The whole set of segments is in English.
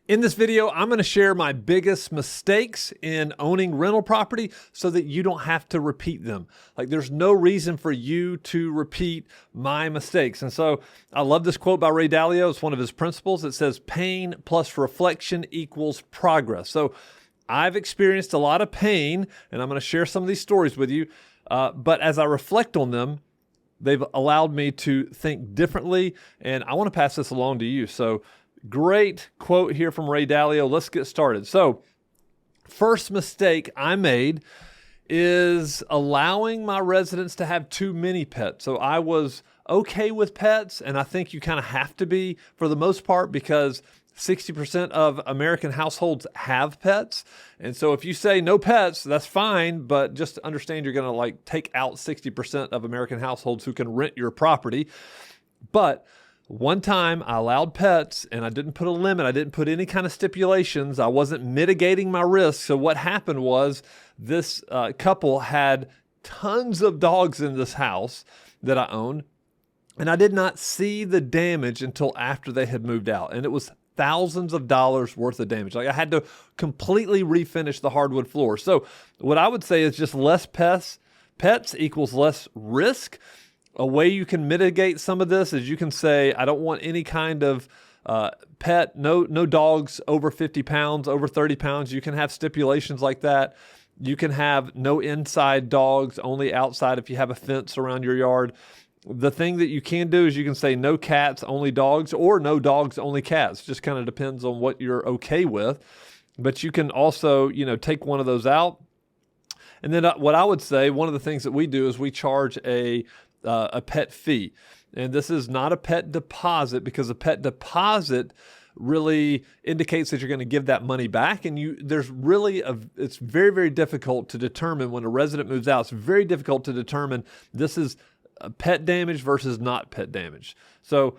In this video, I'm going to share my biggest mistakes in owning rental property so that you don't have to repeat them. Like, there's no reason for you to repeat my mistakes. And so I love this quote by Ray Dalio. It's one of his principles. It says, pain plus reflection equals progress. So I've experienced a lot of pain, and I'm going to share some of these stories with you. But as I reflect on them, they've allowed me to think differently, and I want to pass this along to you. So great quote here from Ray Dalio. Let's get started. So first mistake I made is allowing my residents to have too many pets. So I was okay with pets, and I think you kind of have to be for the most part because 60% of American households have pets. And so if you say no pets, that's fine, but just understand you're going to take out 60% of American households who can rent your property. But one time I allowed pets and I didn't put a limit. I didn't put any kind of stipulations. I wasn't mitigating my risk. So what happened was this couple had tons of dogs in this house that I owned, and I did not see the damage until after they had moved out. And it was thousands of dollars worth of damage. Like, I had to completely refinish the hardwood floor. So what I would say is just less pets equals less risk. A way you can mitigate some of this is you can say, I don't want any kind of pet, no dogs over 50 pounds, over 30 pounds. You can have stipulations like that. You can have no inside dogs, only outside if you have a fence around your yard. The thing that you can do is you can say no cats, only dogs, or no dogs, only cats. Just kind of depends on what you're okay with. But you can also, take one of those out. And then what I would say, one of the things that we do is we charge a pet fee. And this is not a pet deposit, because a pet deposit really indicates that you're going to give that money back. And it's very, very difficult to determine when a resident moves out. It's very difficult to determine this is pet damage versus not pet damage. So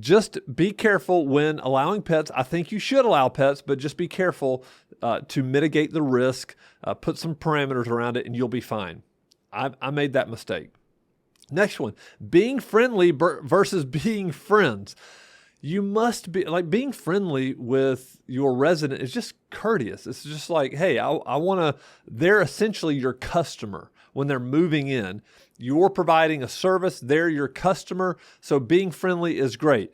just be careful when allowing pets. I think you should allow pets, but just be careful to mitigate the risk. Put some parameters around it and you'll be fine. I made that mistake. Next one, being friendly versus being friends. You must be being friendly with your resident is just courteous. It's just like, hey, they're essentially your customer when they're moving in. You're providing a service, they're your customer. So being friendly is great.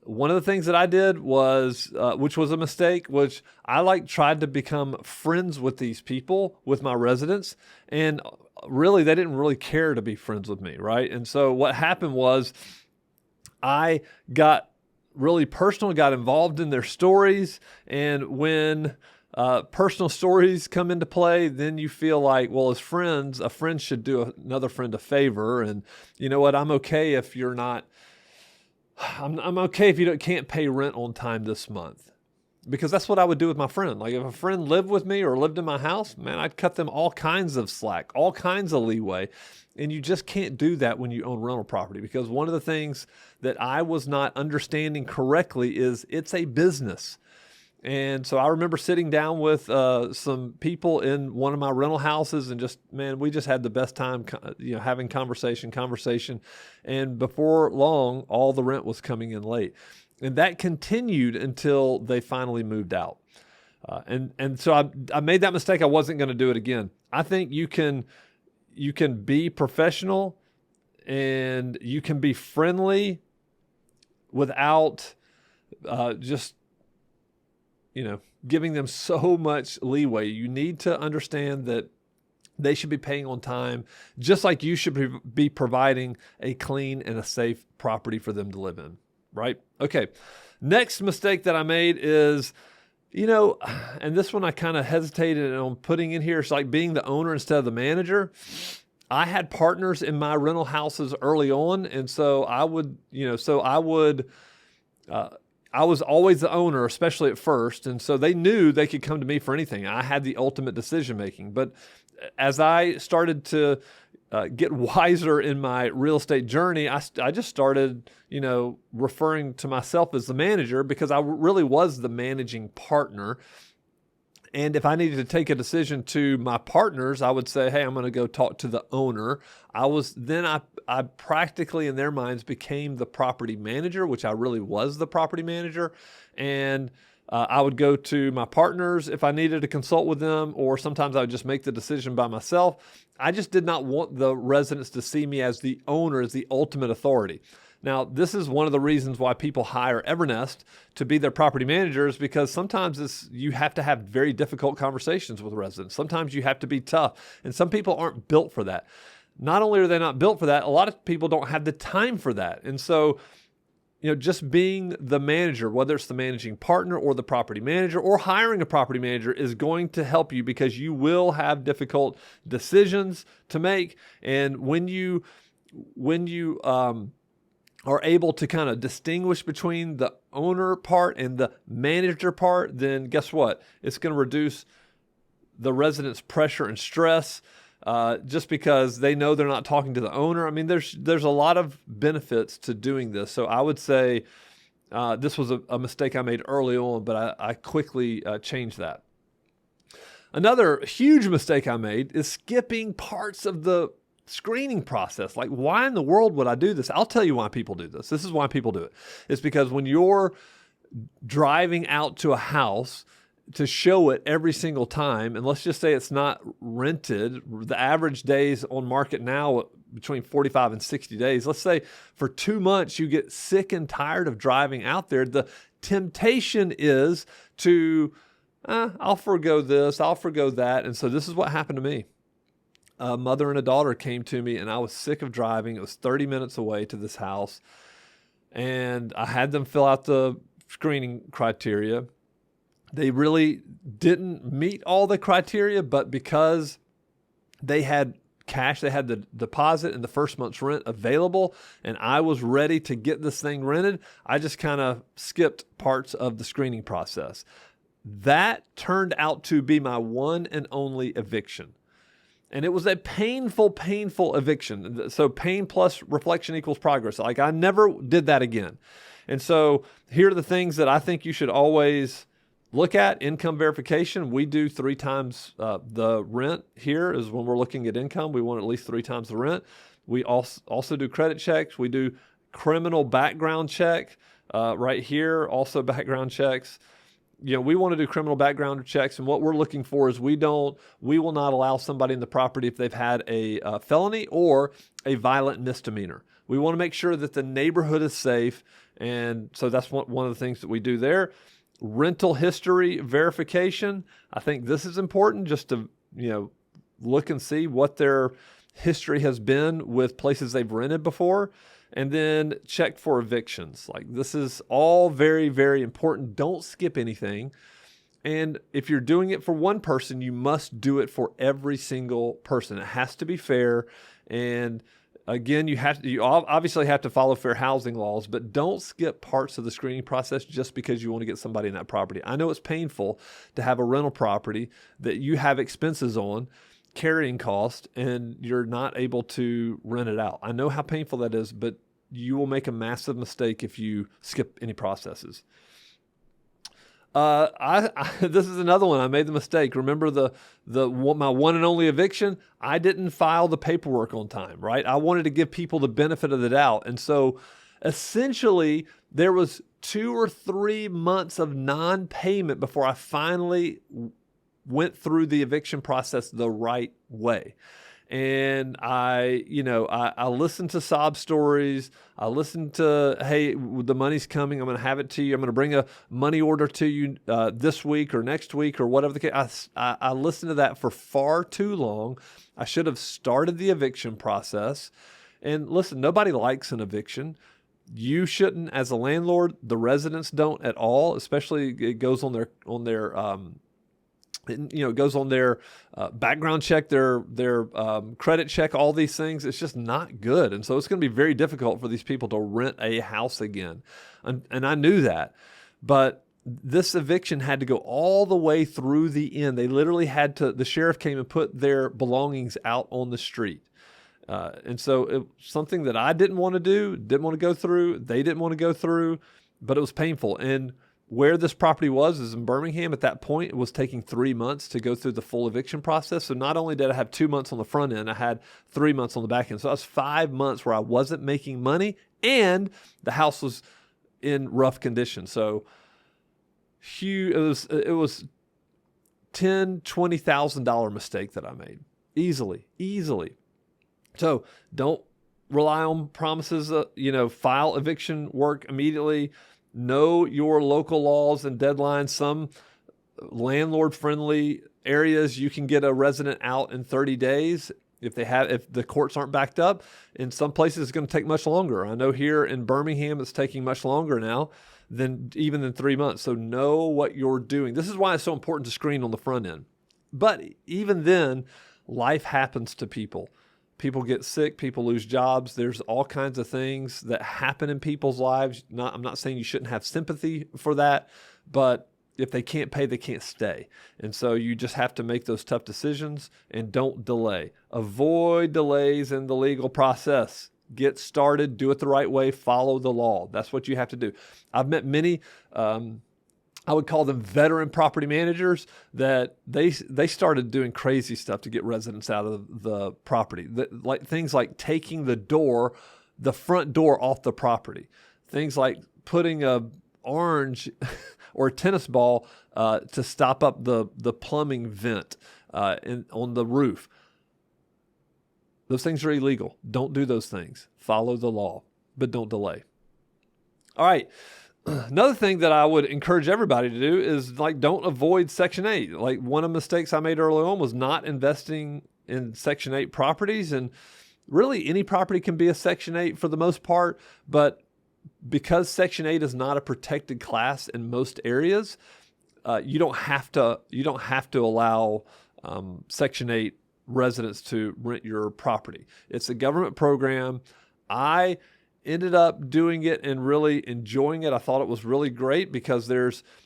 One of the things that I did was, which was a mistake, which I tried to become friends with these people, with my residents, and really they didn't really care to be friends with me, right? And so what happened was I got really personal, got involved in their stories, and when personal stories come into play, then you feel like, well, as friends, a friend should do another friend a favor, and you know what? I'm okay if you're not. I'm okay if you can't pay rent on time this month, because that's what I would do with my friend. Like, if a friend lived with me or lived in my house, man, I'd cut them all kinds of slack, all kinds of leeway. And you just can't do that when you own rental property, because one of the things that I was not understanding correctly is it's a business. And so I remember sitting down with some people in one of my rental houses, and we just had the best time, having conversation. And before long, all the rent was coming in late. And that continued until they finally moved out. And so I made that mistake. I wasn't going to do it again. I think you can be professional and you can be friendly without giving them so much leeway. You need to understand that they should be paying on time, just like you should be providing a clean and a safe property for them to live in, right? Okay. Next mistake that I made is, and this one I kind of hesitated on putting in here. It's like being the owner instead of the manager. I had partners in my rental houses early on. And so I was always the owner, especially at first. And so they knew they could come to me for anything. I had the ultimate decision making. But as I started to get wiser in my real estate journey, I just started, referring to myself as the manager, because I really was the managing partner. And if I needed to take a decision to my partners, I would say, hey, I'm going to go talk to the owner. I practically, in their minds, became the property manager, which I really was the property manager. And I would go to my partners if I needed to consult with them, or sometimes I would just make the decision by myself. I just did not want the residents to see me as the owner, as the ultimate authority. Now, this is one of the reasons why people hire Evernest to be their property managers, because sometimes you have to have very difficult conversations with residents. Sometimes you have to be tough, and some people aren't built for that. Not only are they not built for that, a lot of people don't have the time for that. And so, just being the manager, whether it's the managing partner or the property manager or hiring a property manager, is going to help you, because you will have difficult decisions to make. And when you are able to kind of distinguish between the owner part and the manager part, then guess what? It's going to reduce the residents' pressure and stress, just because they know they're not talking to the owner. I mean, there's a lot of benefits to doing this. So I would say this was a mistake I made early on, but I quickly changed that. Another huge mistake I made is skipping parts of the screening process. Like, why in the world would I do this? I'll tell you why people do this. This is why people do it. It's because when you're driving out to a house to show it every single time, and let's just say it's not rented, the average days on market now between 45 and 60 days. Let's say for 2 months you get sick and tired of driving out there. The temptation is to, I'll forgo this, I'll forgo that. And so this is what happened to me. A mother and a daughter came to me, and I was sick of driving. It was 30 minutes away to this house, and I had them fill out the screening criteria. They really didn't meet all the criteria, but because they had cash, they had the deposit and the first month's rent available, and I was ready to get this thing rented, I just kind of skipped parts of the screening process. That turned out to be my one and only eviction. And it was a painful eviction. So pain plus reflection equals progress. Like, I never did that again. And so here are the things that I think you should always look at. Income verification. We do 3 times the rent here is when we're looking at income. We want at least 3 times the rent. We also do credit checks. We do criminal background check right here. Also background checks. We want to do criminal background checks, and what we're looking for is we will not allow somebody in the property if they've had a felony or a violent misdemeanor. We want to make sure that the neighborhood is safe, and so that's one of the things that we do there. Rental history verification. I think this is important, just to look and see what their history has been with places they've rented before. And then check for evictions. Like, this is all very, very important. Don't skip anything. And if you're doing it for one person, you must do it for every single person. It has to be fair. And again, you obviously have to follow fair housing laws, but don't skip parts of the screening process just because you want to get somebody in that property. I know it's painful to have a rental property that you have expenses on, carrying cost, and you're not able to rent it out. I know how painful that is, but you will make a massive mistake if you skip any processes. This is another one. I made the mistake. Remember my one and only eviction? I didn't file the paperwork on time, right? I wanted to give people the benefit of the doubt. And so essentially there was 2 or 3 months of non-payment before I finally went through the eviction process the right way. And I listened to sob stories. I listened to, hey, the money's coming. I'm going to have it to you. I'm going to bring a money order to you this week or next week or whatever the case. I listened to that for far too long. I should have started the eviction process. And listen, nobody likes an eviction. You shouldn't as a landlord. The residents don't at all, especially it goes on their it goes on their background check, their credit check, all these things. It's just not good. And so it's going to be very difficult for these people to rent a house again. And I knew that. But this eviction had to go all the way through the end. They literally the sheriff came and put their belongings out on the street. And so it was something that I didn't want to do, didn't want to go through. They didn't want to go through, but it was painful. And where this property was is in Birmingham. At that point, it was taking 3 months to go through the full eviction process. So not only did I have 2 months on the front end, I had 3 months on the back end. So that was 5 months where I wasn't making money, and the house was in rough condition. So huge. It was $10,000-$20,000 mistake that I made easily. So don't rely on promises. File eviction work immediately. Know your local laws and deadlines. Some landlord-friendly areas, you can get a resident out in 30 days if the courts aren't backed up. In some places, it's going to take much longer. I know here in Birmingham, it's taking much longer now than 3 months. So know what you're doing. This is why it's so important to screen on the front end. But even then, life happens to people. People get sick, people lose jobs. There's all kinds of things that happen in people's lives. I'm not saying you shouldn't have sympathy for that, but if they can't pay, they can't stay. And so you just have to make those tough decisions and don't delay. Avoid delays in the legal process. Get started, do it the right way, follow the law. That's what you have to do. I've met many, I would call them veteran property managers, that they started doing crazy stuff to get residents out of the property. Things like taking the front door off the property. Things like putting a orange or a tennis ball to stop up the plumbing vent on the roof. Those things are illegal. Don't do those things. Follow the law, but don't delay. All right. Another thing that I would encourage everybody to do is don't avoid Section 8. One of the mistakes I made early on was not investing in Section 8 properties. And really any property can be a Section 8 for the most part, but because Section 8 is not a protected class in most areas, you don't have to allow Section 8 residents to rent your property. It's a government program. I ended up doing it and really enjoying it. I thought it was really great because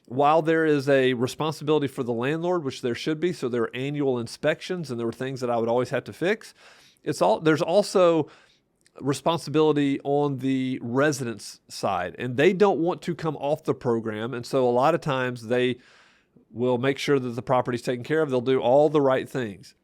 while there is a responsibility for the landlord, which there should be, so there are annual inspections and there were things that I would always have to fix. There's also responsibility on the residents' side, and they don't want to come off the program. And so a lot of times they will make sure that the property is taken care of. They'll do all the right things.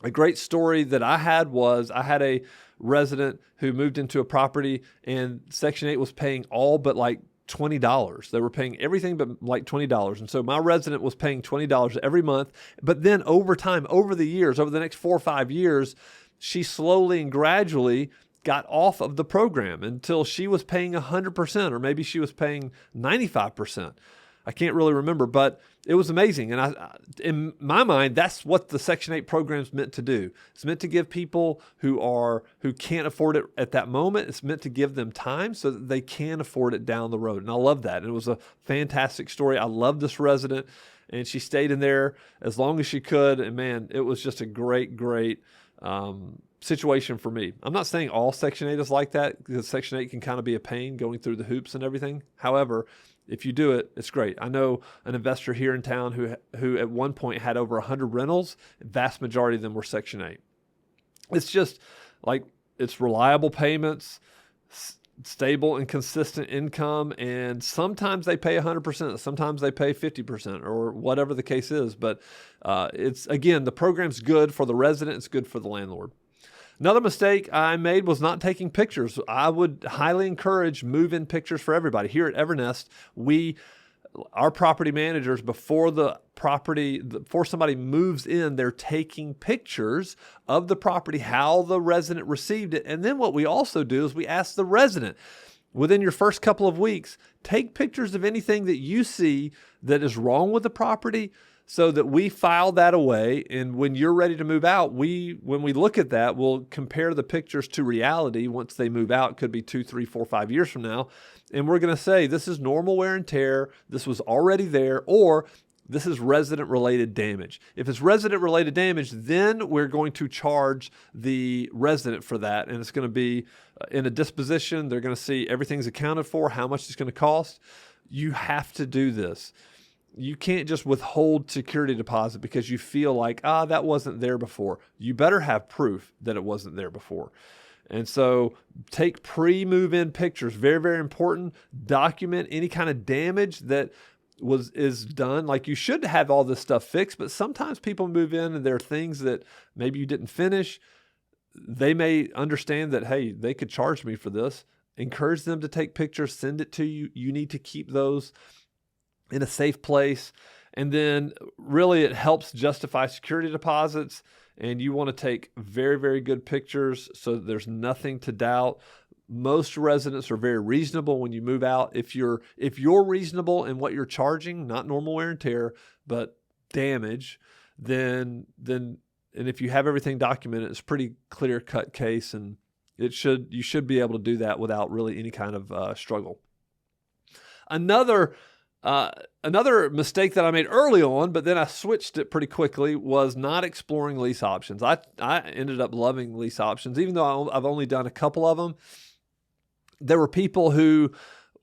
A great story that I had was I had a resident who moved into a property and Section 8 was paying all but $20. They were paying everything but $20. And so my resident was paying $20 every month. But then over time, over the years, over the next 4 or 5 years, she slowly and gradually got off of the program until she was paying 100%, or maybe she was paying 95%. I can't really remember, but it was amazing. And in my mind, that's what the Section 8 program is meant to do. It's meant to give people who can't afford it at that moment, it's meant to give them time so that they can afford it down the road. And I love that. And it was a fantastic story. I love this resident, and she stayed in there as long as she could. And man, it was just a great situation for me. I'm not saying all Section 8 is like that, because Section 8 can kind of be a pain going through the hoops and everything. However, if you do it, it's great. I know an investor here in town who at one point had over 100 rentals. The vast majority of them were Section 8. It's just it's reliable payments, stable and consistent income, and sometimes they pay 100%, sometimes they pay 50%, or whatever the case is. But the program's good for the resident, it's good for the landlord. Another mistake I made was not taking pictures. I would highly encourage move-in pictures for everybody. Here at Evernest, our property managers, before somebody moves in, they're taking pictures of the property, how the resident received it. And then what we also do is we ask the resident, within your first couple of weeks, take pictures of anything that you see that is wrong with the property, so that we file that away. And when you're ready to move out, when we look at that, we'll compare the pictures to reality once they move out. It could be 2, 3, 4, 5 years from now. And we're going to say, this is normal wear and tear. This was already there, or this is resident-related damage. If it's resident-related damage, then we're going to charge the resident for that. And it's going to be in a disposition. They're going to see everything's accounted for, how much it's going to cost. You have to do this. You can't just withhold security deposit because you feel like, that wasn't there before. You better have proof that it wasn't there before. And so take pre-move-in pictures. Very, very important. Document any kind of damage that is done. You should have all this stuff fixed, but sometimes people move in and there are things that maybe you didn't finish. They may understand that, hey, they could charge me for this. Encourage them to take pictures, send it to you. You need to keep those. in a safe place. And then really it helps justify security deposits. And you want to take very, very good pictures so that there's nothing to doubt. Most residents are very reasonable when you move out. If you're reasonable in what you're charging, not normal wear and tear, but damage, then and if you have everything documented, it's a pretty clear-cut case, and you should be able to do that without really any kind of struggle. Another mistake that I made early on, but then I switched it pretty quickly, was not exploring lease options. I ended up loving lease options, even though I've only done a couple of them. There were people who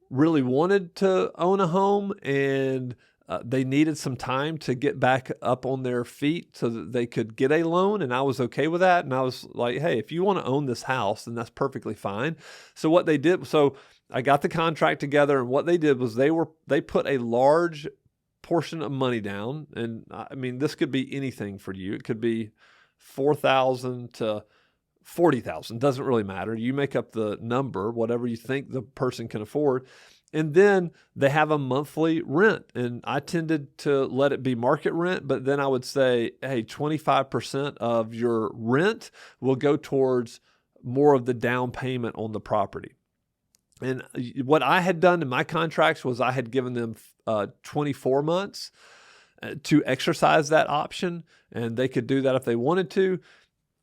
really wanted to own a home, and they needed some time to get back up on their feet so that they could get a loan, and I was okay with that. And I was like, hey, if you want to own this house, then that's perfectly fine. So what they did, I got the contract together, and what they did was they put a large portion of money down. And I mean, this could be anything for you. It could be $4,000 to $40,000. Doesn't really matter. You make up the number, whatever you think the person can afford. And then they have a monthly rent. And I tended to let it be market rent, but then I would say, hey, 25% of your rent will go towards more of the down payment on the property. And what I had done in my contracts was I had given them 24 months to exercise that option, and they could do that if they wanted to.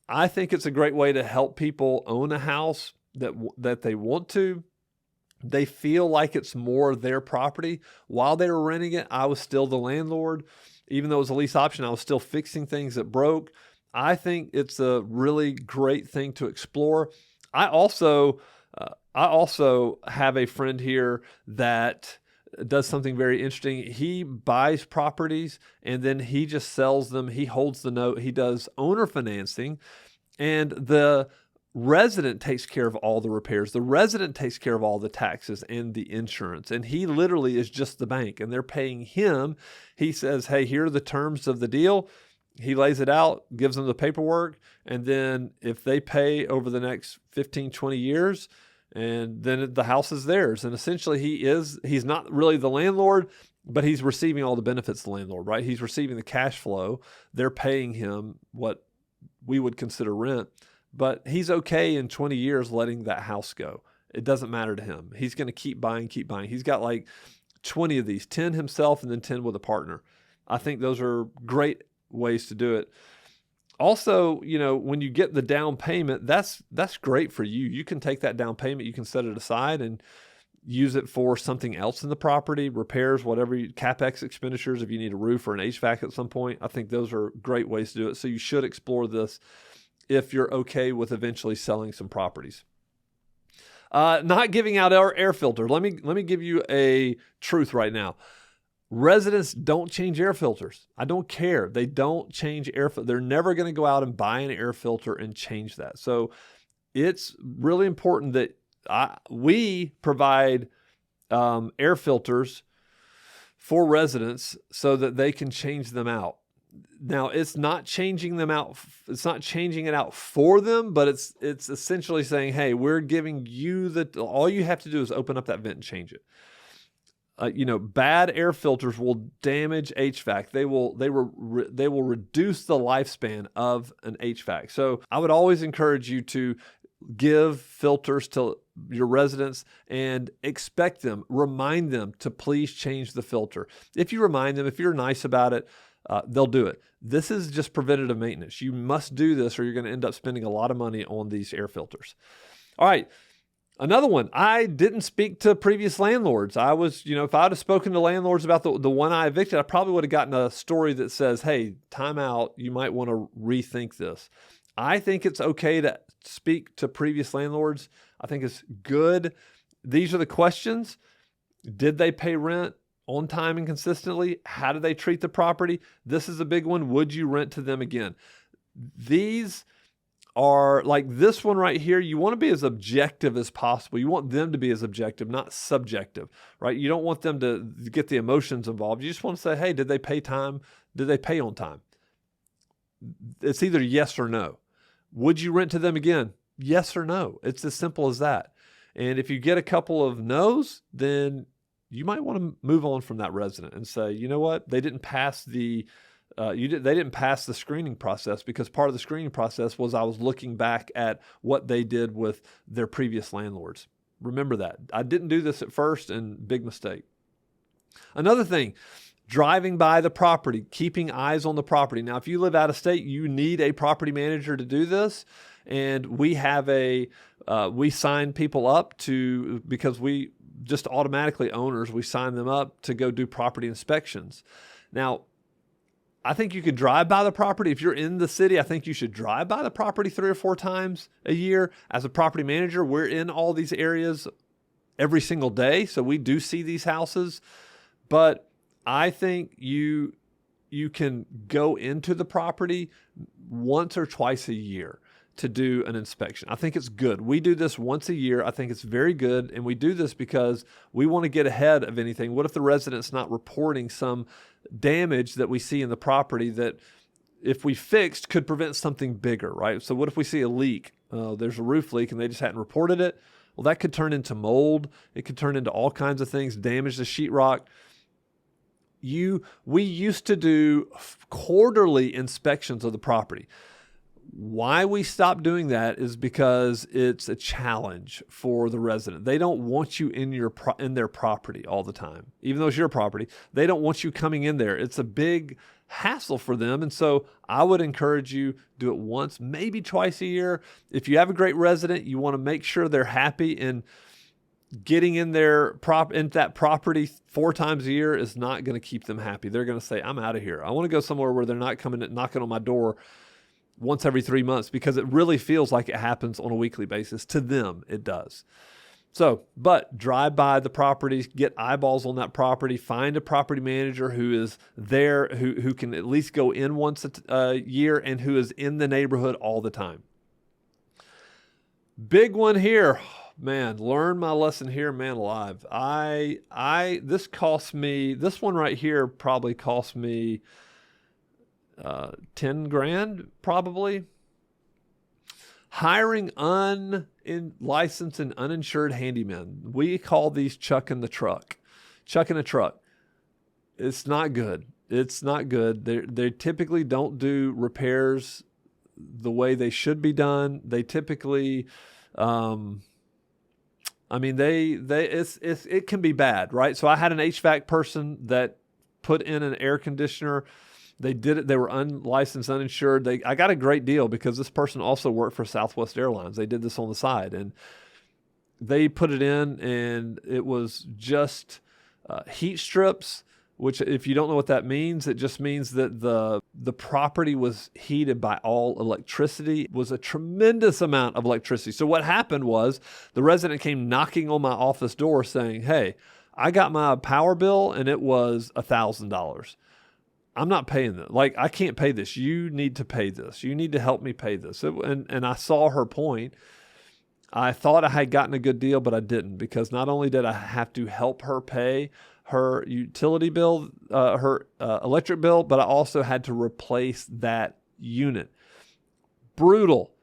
I think it's a great way to help people own a house that they want to. They feel like it's more their property. While they were renting it, I was still the landlord. Even though it was a lease option, I was still fixing things that broke. I think it's a really great thing to explore. I also have a friend here that does something very interesting. He buys properties and then he just sells them. He holds the note. He does owner financing, and the resident takes care of all the repairs. The resident takes care of all the taxes and the insurance. And he literally is just the bank, and they're paying him. He says, hey, here are the terms of the deal. He lays it out, gives them the paperwork. And then if they pay over the next 15, 20 years, and then the house is theirs. And essentially he's not really the landlord, but he's receiving all the benefits of the landlord, right? He's receiving the cash flow. They're paying him what we would consider rent, but he's okay in 20 years letting that house go. It doesn't matter to him. He's going to keep buying. He's got like 20 of these, 10 himself and then 10 with a partner. I think those are great ways to do it. Also, when you get the down payment, that's great for you. You can take that down payment, you can set it aside and use it for something else in the property, repairs, whatever, CapEx expenditures, if you need a roof or an HVAC at some point. I think those are great ways to do it. So you should explore this if you're okay with eventually selling some properties. Not giving out our air filter. Let me give you a truth right now. Residents don't change air filters. I don't care. They don't change air filters. They're never going to go out and buy an air filter and change that. So it's really important that we provide air filters for residents so that they can change them out. Now, it's not changing them out. It's not changing it out for them, but it's essentially saying, hey, we're giving you all you have to do is open up that vent and change it. Bad air filters will damage HVAC. They will reduce the lifespan of an HVAC. So I would always encourage you to give filters to your residents and expect them, remind them to please change the filter. If you remind them, if you're nice about it, they'll do it. This is just preventative maintenance. You must do this or you're going to end up spending a lot of money on these air filters. All right. Another one, I didn't speak to previous landlords. I was, if I'd have spoken to landlords about the one I evicted, I probably would have gotten a story that says, hey, time out, you might want to rethink this. I think it's okay to speak to previous landlords. I think it's good. These are the questions. Did they pay rent on time and consistently? How do they treat the property? This is a big one. Would you rent to them again? These are like this one right here. You want to be as objective as possible. You want them to be as objective, not subjective, right? You don't want them to get the emotions involved. You just want to say, hey, did they pay time? Did they pay on time? It's either yes or no. Would you rent to them again? Yes or no. It's as simple as that. And if you get a couple of no's, then you might want to move on from that resident and say, you know what, they didn't pass they didn't pass the screening process, because part of the screening process was I was looking back at what they did with their previous landlords. Remember that. I didn't do this at first, and big mistake. Another thing, driving by the property, keeping eyes on the property. Now, if you live out of state, you need a property manager to do this. And we have we sign people up because we just automatically, owners, we sign them up to go do property inspections. Now, I think you could drive by the property. If you're in the city, I think you should drive by the property 3 or 4 times a year. As a property manager, we're in all these areas every single day, so we do see these houses. But I think you can go into the property once or twice a year to do an inspection. I think it's good. We do this once a year. I think it's very good. And we do this because we want to get ahead of anything. What if the resident's not reporting some damage that we see in the property that, if we fixed, could prevent something bigger, right? So what if we see a leak? There's a roof leak and they just hadn't reported it. Well, that could turn into mold. It could turn into all kinds of things, damage the sheetrock. We used to do quarterly inspections of the property. Why we stopped doing that is because it's a challenge for the resident. They don't want you in their property all the time. Even though it's your property, they don't want you coming in there. It's a big hassle for them. And so I would encourage you, do it once, maybe twice a year. If you have a great resident, you want to make sure they're happy, and getting in into that property 4 times a year is not going to keep them happy. They're going to say, I'm out of here. I want to go somewhere where they're not coming knocking on my door once every 3 months, because it really feels like it happens on a weekly basis. To them, it does. So, but drive by the properties, get eyeballs on that property, find a property manager who is there, who can at least go in once a year, and who is in the neighborhood all the time. Big one here. Man, learn my lesson here, man alive. This one right here probably cost me 10 grand, probably. Hiring unlicensed and uninsured handymen. We call these chucking a truck. It's not good. It's not good. They typically don't do repairs the way they should be done. They typically, it can be bad, right? So I had an HVAC person that put in an air conditioner. They did it. They were unlicensed, uninsured. I got a great deal because this person also worked for Southwest Airlines. They did this on the side, and they put it in, and it was just heat strips, which, if you don't know what that means, it just means that the property was heated by all electricity. It was a tremendous amount of electricity. So what happened was the resident came knocking on my office door saying, hey, I got my power bill and it was $1,000. I'm not paying this. Like, I can't pay this. You need to pay this. You need to help me pay this. And I saw her point. I thought I had gotten a good deal, but I didn't, because not only did I have to help her pay her utility bill, her electric bill, but I also had to replace that unit. Brutal.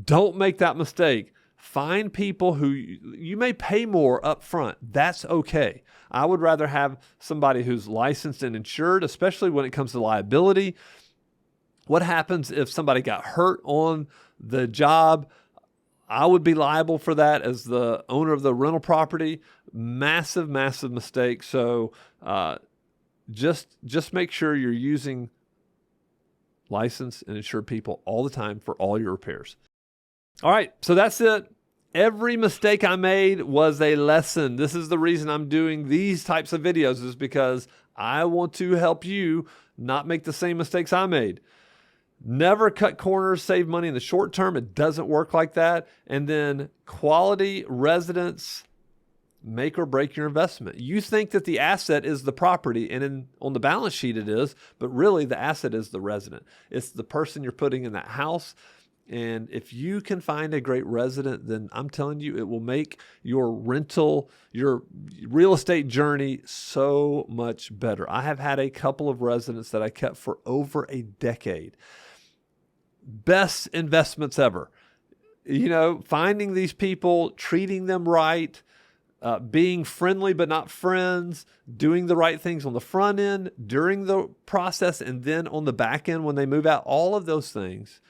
Don't make that mistake. Find people who you may pay more up front. That's okay. I would rather have somebody who's licensed and insured, especially when it comes to liability. What happens if somebody got hurt on the job? I would be liable for that as the owner of the rental property. Massive, massive mistake. So just make sure you're using licensed and insured people all the time for all your repairs. All right, so that's it. Every mistake I made was a lesson. This is the reason I'm doing these types of videos, is because I want to help you not make the same mistakes I made. Never cut corners, save money in the short term. It doesn't work like that. And then quality residents make or break your investment. You think that the asset is the property, and on the balance sheet it is, but really the asset is the resident. It's the person you're putting in that house. And if you can find a great resident, then I'm telling you, it will make your real estate journey so much better. I have had a couple of residents that I kept for over a decade. Best investments ever. You know, finding these people, treating them right, being friendly but not friends, doing the right things on the front end, during the process, and then on the back end when they move out. All of those things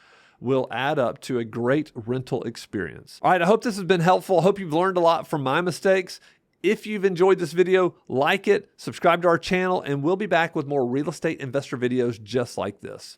will add up to a great rental experience. All right, I hope this has been helpful. I hope you've learned a lot from my mistakes. If you've enjoyed this video, like it, subscribe to our channel, and we'll be back with more real estate investor videos just like this.